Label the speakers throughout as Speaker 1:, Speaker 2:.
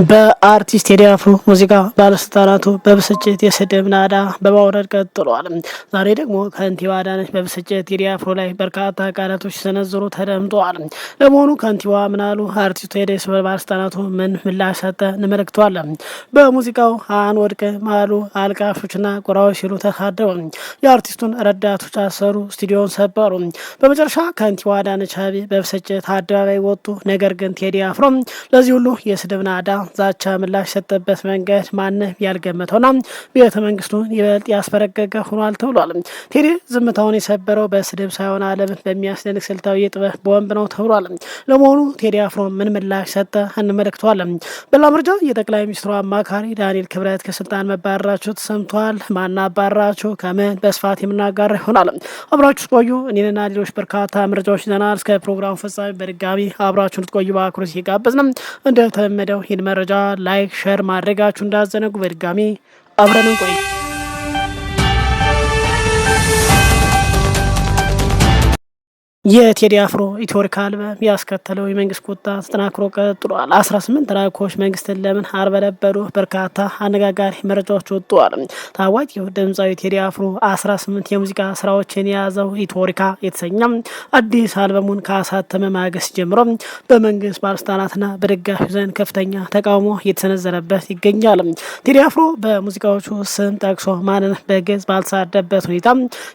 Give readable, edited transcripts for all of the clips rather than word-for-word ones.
Speaker 1: በአርቲስት ቴዲ አፍሮ ሙዚቃ ባለስልጣናቱ በብስጭት የስድብ ናዳ በማውረድ ቀጥሏል። ዛሬ ደግሞ ከንቲባ አዳነች በብስጭት ቴዲ አፍሮ ላይ በርካታ ቃላቶች ሲሰነዝሩ ተደምጠዋል። ለመሆኑ ከንቲባ ምን አሉ? አርቲስቱ ቴዲ ባለስልጣናቱ ምን ምላሽ ሰጠ? እንመለከተዋለን። በሙዚቃው አንወድቅ ማሉ አልቃሾችና ቆራዎች ሲሉ ተሳደቡ። የአርቲስቱን ረዳቶች አሰሩ፣ ስቱዲዮን ሰበሩ። በመጨረሻ ከንቲባ አዳነች አቤቤ በብስጭት አደባባይ ወጡ። ነገር ግን ቴዲ አፍሮ ለዚህ ሁሉ የስድብ ናዳ ዛቻ ምላሽ ሰጠበት መንገድ ማንም ያልገመተውና ቤተ መንግስቱን ይበልጥ ያስፈረገገ ሆኗል ተብሏል። ቴዲ ዝምታውን የሰበረው በስድብ ሳይሆን ዓለምን በሚያስደንቅ ስልታዊ የጥበብ ቦምብ ነው ተብሏል። ለመሆኑ ቴዲ አፍሮ ምን ምላሽ ሰጠ? እንመለከተዋለን። በሌላ መረጃ የጠቅላይ ሚኒስትሩ አማካሪ ዳንኤል ክብረት ከስልጣን መባረራቸው ተሰምቷል። ማን አባረራቸው? ከምን? በስፋት የምናጋራ ይሆናል። አብራችሁ ቆዩ። እኔንና ሌሎች በርካታ መረጃዎች ይዘናል። እስከ ፕሮግራሙ ፍጻሜ በድጋሚ አብራችሁን ትቆዩ በአክብሮት እየጋበዝን እንደተለመደው ይህን መረጃ ላይክ ሼር ማድረጋችሁ እንዳዘነጉ በድጋሚ አብረን እንቆይ። የቴዲ አፍሮ ኢትዮሪካ አልበም ያስከተለው የመንግስት ቁጣ ተጠናክሮ ቀጥሏል። 18 ትራኮች መንግስትን ለምን አርበለበሉ? በርካታ አነጋጋሪ መረጃዎች ወጥተዋል። ታዋቂው ድምፃዊ ቴዲ አፍሮ 18 የሙዚቃ ስራዎችን የያዘው ኢትዮሪካ የተሰኘ አዲስ አልበሙን ካሳተመ ማግስት ጀምሮ በመንግስት ባለስልጣናትና በደጋፊው ዘንድ ከፍተኛ ተቃውሞ እየተሰነዘረበት ይገኛል። ቴዲ አፍሮ በሙዚቃዎቹ ስም ጠቅሶ ማንን በግልጽ ባልተሳደበበት ሁኔታ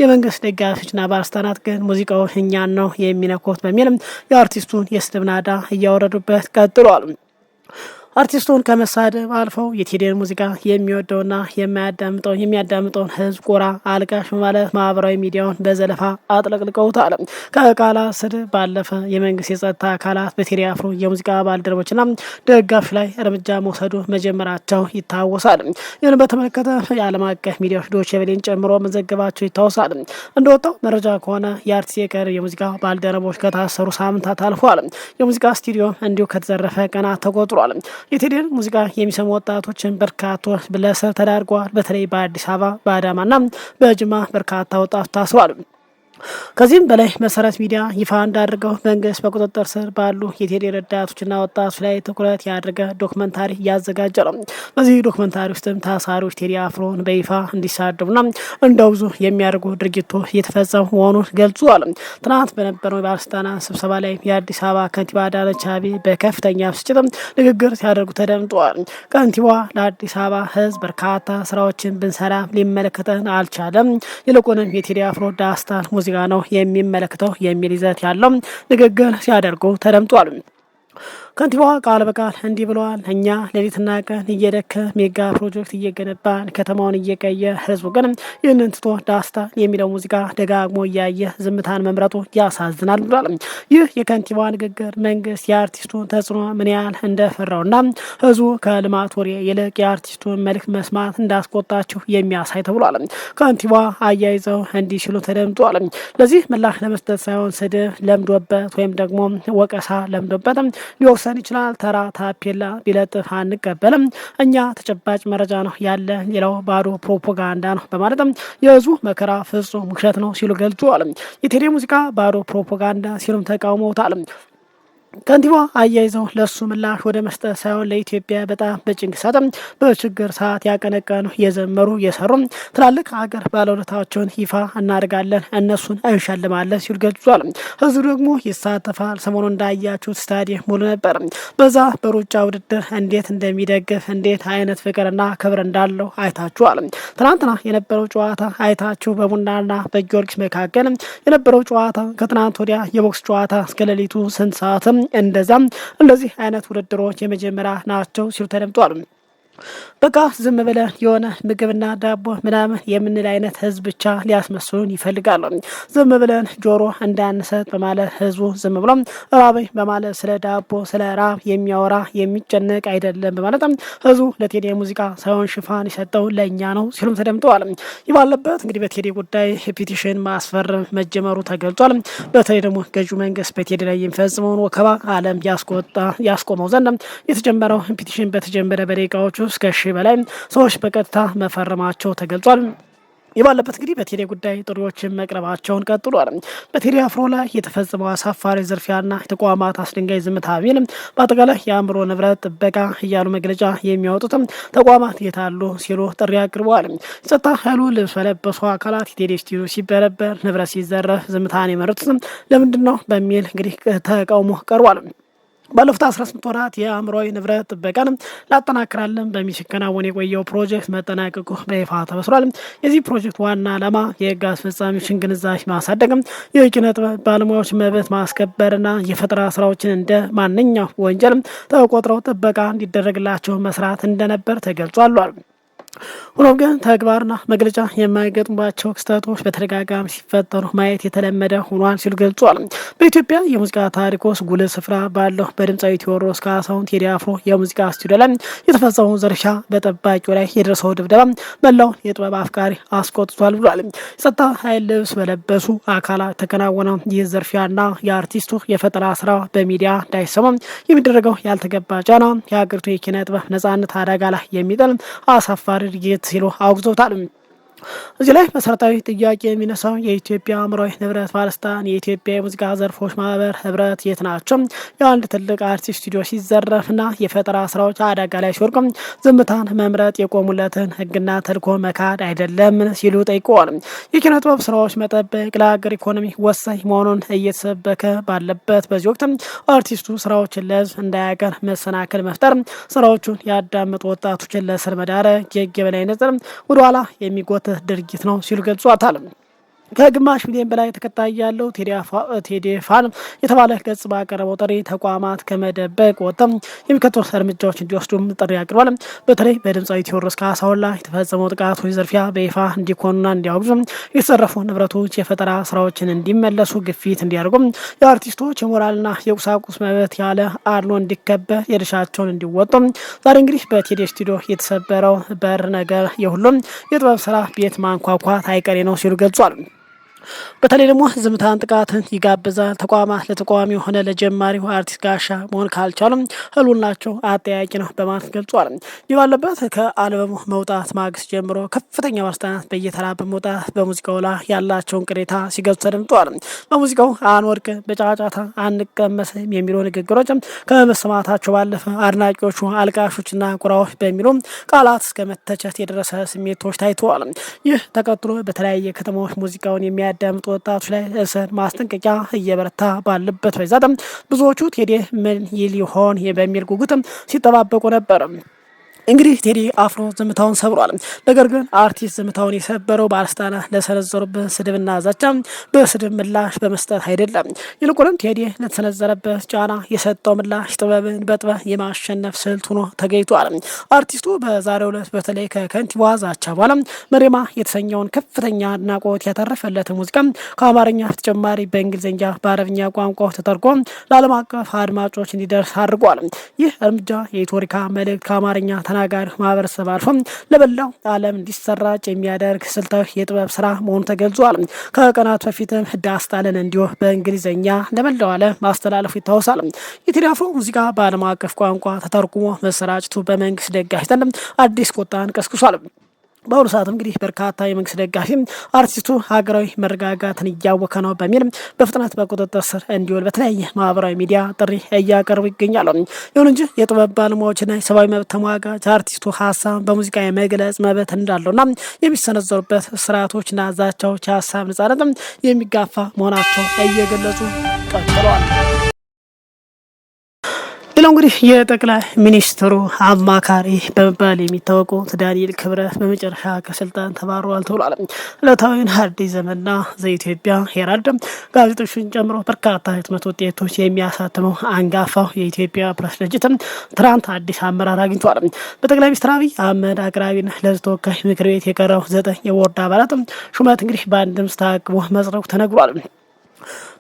Speaker 1: የመንግስት ደጋፊዎችና ባለስልጣናት ግን ሙዚቃው እኛን ነው የሚነኩት በሚል የአርቲስቱን የስድብ ናዳ እያወረዱበት ቀጥሏል። አርቲስቱን ከመሳደብ አልፈው የቴዲን ሙዚቃ የሚወደውና የሚያዳምጠውን ህዝብ ቆራ አልቃሽ በማለት ማህበራዊ ሚዲያውን በዘለፋ አጥለቅልቀውታል። ከቃላት ስድብ ባለፈ የመንግስት የጸጥታ አካላት በቴዲ አፍሮ የሙዚቃ ባልደረቦችና ደጋፊዎች ላይ እርምጃ መውሰዱ መጀመራቸው ይታወሳል። ይህን በተመለከተ የዓለም አቀፍ ሚዲያዎች ዶቼ ቬለን ጨምሮ መዘገባቸው ይታወሳል። እንደወጣው መረጃ ከሆነ የአርቲስት የቀር የሙዚቃ ባልደረቦች ከታሰሩ ሳምንታት አልፏል። የሙዚቃ ስቱዲዮ እንዲሁ ከተዘረፈ ቀናት ተቆጥሯል። የቴዲን ሙዚቃ የሚሰሙ ወጣቶችን በርካቶች ለእስር ተዳርገዋል። በተለይ በአዲስ አበባ በአዳማና በጅማ በርካታ ወጣቶች ታስረዋል። ከዚህም በላይ መሰረት ሚዲያ ይፋ እንዳደረገው መንግስት በቁጥጥር ስር ባሉ የቴዲ ረዳቶችና ወጣቶች ላይ ትኩረት ያደረገ ዶክመንታሪ እያዘጋጀ ነው። በዚህ ዶክመንታሪ ውስጥም ታሳሪዎች ቴዲ አፍሮን በይፋ እንዲሳደቡና እንደውዙ የሚያደርጉ ድርጊቶች እየተፈጸሙ መሆኑን ገልጿል። ትናንት በነበረው የባለስልጣናት ስብሰባ ላይ የአዲስ አበባ ከንቲባ አዳነች አቤቤ በከፍተኛ ብስጭት ንግግር ሲያደርጉ ተደምጠዋል። ከንቲባ ለአዲስ አበባ ህዝብ በርካታ ስራዎችን ብንሰራ ሊመለከተን አልቻለም፣ ይልቁንም የቴዲ አፍሮ ዳስታን ሙዚቃ ነው የሚመለከተው የሚል ይዘት ያለው ንግግር ሲያደርጉ ተደምጧል። ከንቲባዋ ቃል በቃል እንዲህ ብለዋል። እኛ ሌሊትና ቀን እየደከም ሜጋ ፕሮጀክት እየገነባን ከተማውን እየቀየር ህዝቡ ግን ይህንን ትቶ ዳስታን የሚለው ሙዚቃ ደጋግሞ እያየ ዝምታን መምረጡ ያሳዝናል ብሏል። ይህ የከንቲባዋ ንግግር መንግስት የአርቲስቱን ተጽዕኖ ምን ያህል እንደፈራውና ህዝቡ ከልማት ወሬ ይልቅ የአርቲስቱን መልዕክት መስማት እንዳስቆጣቸው የሚያሳይ ተብሏል። ከንቲባዋ አያይዘው እንዲህ ሲሉ ተደምጧል። ለዚህ ምላሽ ለመስጠት ሳይሆን ስድብ ለምዶበት ወይም ደግሞ ወቀሳ ለምዶበት ሊወቅሰን ይችላል። ተራ ታፔላ ቢለጥፍ አንቀበልም። እኛ ተጨባጭ መረጃ ነው ያለ፣ ሌላው ባዶ ፕሮፓጋንዳ ነው በማለትም የህዝቡ መከራ ፍጹም ውሸት ነው ሲሉ ገልጿል። የቴዲ ሙዚቃ ባዶ ፕሮፓጋንዳ ሲሉም ተቃውመውታል። ከንቲባ አያይዘው ለሱ ምላሽ ወደ መስጠት ሳይሆን ለኢትዮጵያ በጣም በጭንቅ ሰዓት በችግር ሰዓት ያቀነቀኑ የዘመሩ የሰሩ ትላልቅ ሀገር ባለውለታቸውን ይፋ እናደርጋለን፣ እነሱን እንሸልማለን ሲሉ ገልጿል። ህዝቡ ደግሞ ይሳተፋል። ሰሞኑን እንዳያችሁት ስታዲየም ሙሉ ነበር። በዛ በሩጫ ውድድር እንዴት እንደሚደግፍ እንዴት አይነት ፍቅርና ክብር እንዳለው አይታችኋል። ትናንትና የነበረው ጨዋታ አይታችሁ በቡናና በጊዮርጊስ መካከል የነበረው ጨዋታ ከትናንት ወዲያ የቦክስ ጨዋታ እስከ ሌሊቱ ስንት ሰዓትም እንደዛም እንደዚህ አይነት ውድድሮች የመጀመሪያ ናቸው ሲሉ ተደምጧል። በቃ ዝም ብለን የሆነ ምግብና ዳቦ ምናምን የምንል አይነት ህዝብ ብቻ ሊያስመስሉን ይፈልጋሉ። ዝም ብለን ጆሮ እንዳንሰጥ በማለት ህዝቡ ዝም ብሎ ራበኝ በማለት ስለ ዳቦ ስለ ራብ የሚያወራ የሚጨነቅ አይደለም በማለት ህዝቡ ለቴዲ ሙዚቃ ሳይሆን ሽፋን የሰጠው ለእኛ ነው ሲሉም ተደምጠዋል። ይባለበት እንግዲህ በቴዲ ጉዳይ ፔቲሽን ማስፈረም መጀመሩ ተገልጿል። በተለይ ደግሞ ገዢው መንግስት በቴዲ ላይ የሚፈጽመውን ወከባ ዓለም ያስቆመው ዘንድ የተጀመረው ፔቲሽን በተጀመረ በደቂቃዎቹ እስከ 1000 በላይ ሰዎች በቀጥታ መፈረማቸው ተገልጿል። የባለበት እንግዲህ በቴዲ ጉዳይ ጥሪዎችን መቅረባቸውን ቀጥሏል። በቴዲ አፍሮ ላይ የተፈጸመው አሳፋሪ ዝርፊያና የተቋማት አስደንጋጭ ዝምታ ቢልም በአጠቃላይ የአእምሮ ንብረት ጥበቃ እያሉ መግለጫ የሚያወጡትም ተቋማት የታሉ ሲሉ ጥሪ አቅርበዋል። የጸጥታ ኃይሉ ልብስ በለበሱ አካላት የቴዲ ስቱዲዮ ሲበረበር፣ ንብረት ሲዘረፍ ዝምታን የመረጡትም ለምንድን ነው በሚል እንግዲህ ተቃውሞ ቀርቧል። ባለፉት 18 ወራት የአእምሯዊ ንብረት ጥበቃን ላጠናክራለን በሚል ሲከናወን የቆየው ፕሮጀክት መጠናቀቁ በይፋ ተበስሯል። የዚህ ፕሮጀክት ዋና ዓላማ የህግ አስፈጻሚዎችን ግንዛቤ ማሳደግም፣ የኪነ ጥበብ ባለሙያዎች መብት ማስከበርና የፈጠራ ስራዎችን እንደ ማንኛው ወንጀል ተቆጥረው ጥበቃ እንዲደረግላቸው መስራት እንደነበር ተገልጿል። ሆኖም ግን ተግባርና መግለጫ የማይገጥሙባቸው ክስተቶች በተደጋጋሚ ሲፈጠሩ ማየት የተለመደ ሆኗል ሲሉ ገልጿል። በኢትዮጵያ የሙዚቃ ታሪክ ውስጥ ጉልህ ስፍራ ባለው በድምፃዊ ቴዎድሮስ ካሳሁን ቴዲ አፍሮ የሙዚቃ ስቱዲዮ ላይ የተፈጸመው ዘረፋ፣ በጠባቂው ላይ የደረሰው ድብደባ መላውን የጥበብ አፍቃሪ አስቆጥቷል ብሏል። የጸጥታ ኃይል ልብስ በለበሱ አካላት ተከናወነው ይህ ዘርፊያና የአርቲስቱ የፈጠራ ስራ በሚዲያ እንዳይሰማ የሚደረገው ያልተገባ ጫና የሀገሪቱ የኪነ ጥበብ ነጻነት አደጋ ላይ የሚጥል አሳፋሪ ድርጊት ሲሉ አውግዞታል። እዚህ ላይ መሰረታዊ ጥያቄ የሚነሳው የኢትዮጵያ አእምሯዊ ንብረት ባለስልጣን፣ የኢትዮጵያ የሙዚቃ ዘርፎች ማህበር ህብረት የት ናቸው? የአንድ ትልቅ አርቲስት ስቱዲዮ ሲዘረፍና የፈጠራ ስራዎች አደጋ ላይ ሲወርቁ ዝምታን መምረጥ የቆሙለትን ህግና ተልዕኮ መካድ አይደለም ሲሉ ጠይቀዋል። የኪነ ጥበብ ስራዎች መጠበቅ ለሀገር ኢኮኖሚ ወሳኝ መሆኑን እየተሰበከ ባለበት በዚህ ወቅት አርቲስቱ ስራዎችን ለህዝብ እንዳያቀር መሰናክል መፍጠር፣ ስራዎቹን ያዳመጡ ወጣቶችን ለእስር መዳረግ የህግ የበላይነትን ወደኋላ የሚጎት ድርጊት ነው ሲሉ ገልጿታል። ከግማሽ ሚሊዮን በላይ ተከታይ ያለው ቴዲ ፋን የተባለ ገጽ ባቀረበው ጥሪ ተቋማት ከመደበቅ ወጥተው የሚከተሉት እርምጃዎች እንዲወስዱም ጥሪ አቅርቧል። በተለይ በድምፃዊ ቴዎድሮስ ካሳሁን ላይ የተፈጸመው ጥቃቶች ዝርፊያ በይፋ እንዲኮኑና እንዲያወግዙ፣ የተዘረፉ ንብረቶች የፈጠራ ስራዎችን እንዲመለሱ ግፊት እንዲያደርጉ፣ የአርቲስቶች የሞራልና የቁሳቁስ መብት ያለ አድሎ እንዲከበር የድርሻቸውን እንዲወጡ። ዛሬ እንግዲህ በቴዲ ስቱዲዮ የተሰበረው በር ነገር የሁሉም የጥበብ ስራ ቤት ማንኳኳት አይቀሬ ነው ሲሉ ገልጿል። በተለይ ደግሞ ዝምታን ጥቃትን ይጋብዛል። ተቋማት ለተቃዋሚ ሆነ ለጀማሪው አርቲስት ጋሻ መሆን ካልቻሉም ህልውናቸው አጠያቂ ነው በማለት ገልጿል። ይህ ባለበት ከአልበሙ መውጣት ማግስት ጀምሮ ከፍተኛ ባለስልጣናት በየተራ በመውጣት በሙዚቃው ላይ ያላቸውን ቅሬታ ሲገልጹ ተደምጠዋል። በሙዚቃው አንወድቅ፣ በጫጫታ አንቀመስም የሚሉ ንግግሮች ከመሰማታቸው ባለፈ አድናቂዎቹ አልቃሾችና ቁራዎች በሚሉ ቃላት እስከ መተቸት የደረሰ ስሜቶች ታይተዋል። ይህ ተከትሎ በተለያየ ከተማዎች ሙዚቃውን የሚያዳምጡ ወጣቶች ላይ እስር፣ ማስጠንቀቂያ እየበረታ ባለበት በዛ ብዙዎቹ ቴዲ ምን ይል ይሆን በሚል ጉጉትም ሲጠባበቁ ነበር። እንግዲህ ቴዲ አፍሮ ዝምታውን ሰብሯል። ነገር ግን አርቲስት ዝምታውን የሰበረው ባለስልጣናት ለሰነዘሩበት ስድብና ዛቻ በስድብ ምላሽ በመስጠት አይደለም። ይልቁንም ቴዲ ለተሰነዘረበት ጫና የሰጠው ምላሽ ጥበብን በጥበብ የማሸነፍ ስልት ሆኖ ተገኝቷል። አርቲስቱ በዛሬው ዕለት በተለይ ከከንቲባዋ ዛቻ በኋላ መሬማ የተሰኘውን ከፍተኛ አድናቆት ያተረፈለት ሙዚቃ ከአማርኛ በተጨማሪ በእንግሊዝኛ በአረብኛ ቋንቋ ተተርጎ ለዓለም አቀፍ አድማጮች እንዲደርስ አድርጓል። ይህ እርምጃ የኢትዮሪካ መልእክት ከአማርኛ ተናጋሪ ማህበረሰብ አልፎ ለበላው ዓለም እንዲሰራጭ የሚያደርግ ስልታዊ የጥበብ ስራ መሆኑ ተገልጿል። ከቀናት በፊትም ዳስታለን እንዲሁ በእንግሊዝኛ ለመላው ዓለም ማስተላለፉ ይታወሳል። የቴዲ አፍሮ ሙዚቃ በዓለም አቀፍ ቋንቋ ተተርጉሞ መሰራጨቱ በመንግስት ደጋፊ ዘንድ አዲስ ቁጣን ቀስቅሷል። በአሁኑ ሰዓት እንግዲህ በርካታ የመንግስት ደጋፊ አርቲስቱ ሀገራዊ መረጋጋትን እያወከ ነው በሚል በፍጥነት በቁጥጥር ስር እንዲውል በተለያየ ማህበራዊ ሚዲያ ጥሪ እያቀርቡ ይገኛሉ። ይሁን እንጂ የጥበብ ባለሙያዎችና የሰብአዊ መብት ተሟጋች አርቲስቱ ሀሳብ በሙዚቃ የመግለጽ መብት እንዳለውና የሚሰነዘሩበት ስርዓቶችና ዛቻዎች የሀሳብ ነጻነት የሚጋፋ መሆናቸው እየገለጹ ቀጥለዋል። ሌላው እንግዲህ የጠቅላይ ሚኒስትሩ አማካሪ በመባል የሚታወቁት ዳንኤል ክብረት በመጨረሻ ከስልጣን ተባረዋል ተብሏል። ዕለታዊን አዲስ ዘመንና ዘኢትዮጵያ ሄራልድ ጋዜጦችን ጨምሮ በርካታ ህትመት ውጤቶች የሚያሳትመው አንጋፋው የኢትዮጵያ ፕሬስ ድርጅት ትናንት አዲስ አመራር አግኝቷል። በጠቅላይ ሚኒስትር አብይ አህመድ አቅራቢነት ለሕዝብ ተወካዮች ምክር ቤት የቀረቡ 9 የቦርድ አባላት ሹመት እንግዲህ በአንድ ድምፅ ተአቅቦ መጽደቁ ተነግሯል።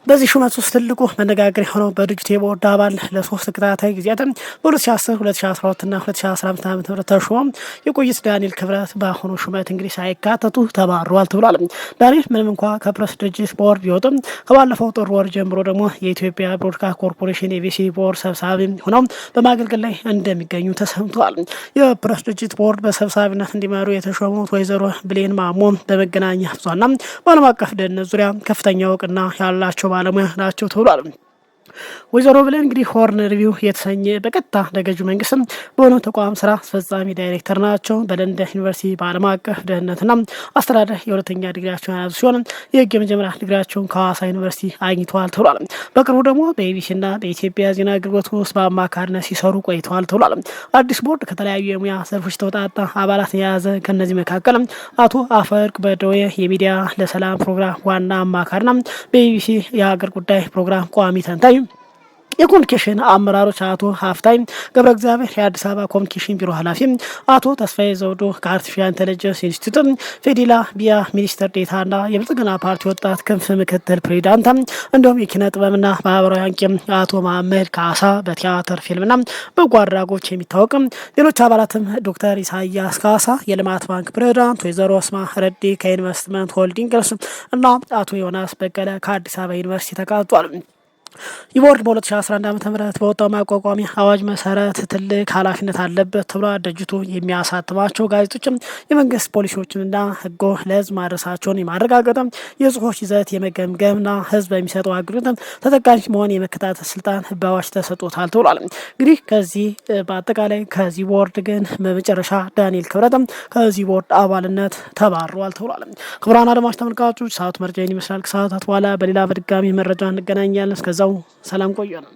Speaker 1: በዚህ ሹመት ውስጥ ትልቁ መነጋገር የሆነው በድርጅቱ የቦርድ አባል ለ3 ተከታታይ ጊዜያት በ2010 2012 እና 2015 ዓ.ም ተሾመው የቆዩት ዳንኤል ክብረት በአሁኑ ሹመት እንግዲህ ሳይካተቱ ተባረዋል ተብሏል። ዳንኤል ምንም እንኳ ከፕሬስ ድርጅት ቦርድ ቢወጡም ከባለፈው ጥር ወር ጀምሮ ደግሞ የኢትዮጵያ ብሮድካስት ኮርፖሬሽን የቢሲ ቦርድ ሰብሳቢ ሆነው በማገልገል ላይ እንደሚገኙ ተሰምተዋል። የፕሬስ ድርጅት ቦርድ በሰብሳቢነት እንዲመሩ የተሾሙት ወይዘሮ ብሌን ማሞ በመገናኛ ብዙኃንና በዓለም አቀፍ ደህንነት ዙሪያ ከፍተኛ እውቅና ያላቸው ባለሙያ ናቸው ተብሏል። ወይዘሮ ብለን እንግዲህ ሆርን ሪቪው የተሰኘ በቀጥታ ለገዢው መንግስትም በሆነው ተቋም ስራ አስፈጻሚ ዳይሬክተር ናቸው። በለንደን ዩኒቨርሲቲ በዓለም አቀፍ ደህንነትና አስተዳደር የሁለተኛ ዲግሪያቸውን የያዙ ሲሆን የህግ የመጀመሪያ ዲግሪያቸውን ከሐዋሳ ዩኒቨርሲቲ አግኝተዋል ተብሏል። በቅርቡ ደግሞ በኢቢሲና በኢትዮጵያ ዜና አገልግሎት ውስጥ በአማካሪነት ሲሰሩ ቆይተዋል ተብሏል። አዲስ ቦርድ ከተለያዩ የሙያ ዘርፎች ተውጣጣ አባላት የያዘ ከነዚህ መካከል አቶ አፈወርቅ በደዌ የሚዲያ ለሰላም ፕሮግራም ዋና አማካሪና በኢቢሲ የሀገር ጉዳይ ፕሮግራም ቋሚ ተንታኝ፣ የኮሚኒኬሽን አመራሮች አቶ ሀፍታይ ገብረ እግዚአብሔር የአዲስ አበባ ኮሚኒኬሽን ቢሮ ኃላፊ፣ አቶ ተስፋዬ ዘውዶ ከአርቲፊሻል ኢንተለጀንስ ኢንስቲትዩት ፌዲላ ቢያ ሚኒስትር ዴታና የብልጽግና ፓርቲ ወጣት ክንፍ ምክትል ፕሬዚዳንት፣ እንዲሁም የኪነ ጥበብና ማህበራዊ አንቂ አቶ መሀመድ ካሳ በቲያትር ፊልምና በጎ አድራጎች የሚታወቅ፣ ሌሎች አባላትም ዶክተር ኢሳያስ ካሳ የልማት ባንክ ፕሬዚዳንት፣ ወይዘሮ እስማ ረዲ ከኢንቨስትመንት ሆልዲንግስ እና አቶ ዮናስ በቀለ ከአዲስ አበባ ዩኒቨርሲቲ ተካቷል። ይህ ቦርድ በ2011 ዓ.ም በወጣው ማቋቋሚያ አዋጅ መሰረት ትልቅ ኃላፊነት አለበት ተብሏል። ድርጅቱ የሚያሳትማቸው ጋዜጦችም የመንግስት ፖሊሲዎችንና ህጎ ለህዝብ ማድረሳቸውን የማረጋገጥ የጽሁፎች ይዘት የመገምገምና ህዝብ በሚሰጠው አገልግሎት ተጠቃሚ መሆን የመከታተል ስልጣን በአዋጅ ተሰጥቶታል ተብሏል። እንግዲህ ከዚህ በአጠቃላይ ከዚህ ቦርድ ግን በመጨረሻ ዳንኤል ክብረት ከዚህ ቦርድ አባልነት ተባረዋል ተብሏል። ክቡራን አድማጭ ተመልካቾች ሰዓቱ መረጃ ይመስላል። ከሰዓታት በኋላ በሌላ በድጋሚ መረጃ እንገናኛለን። እስከዛው ሰላም ቆዩ ነው።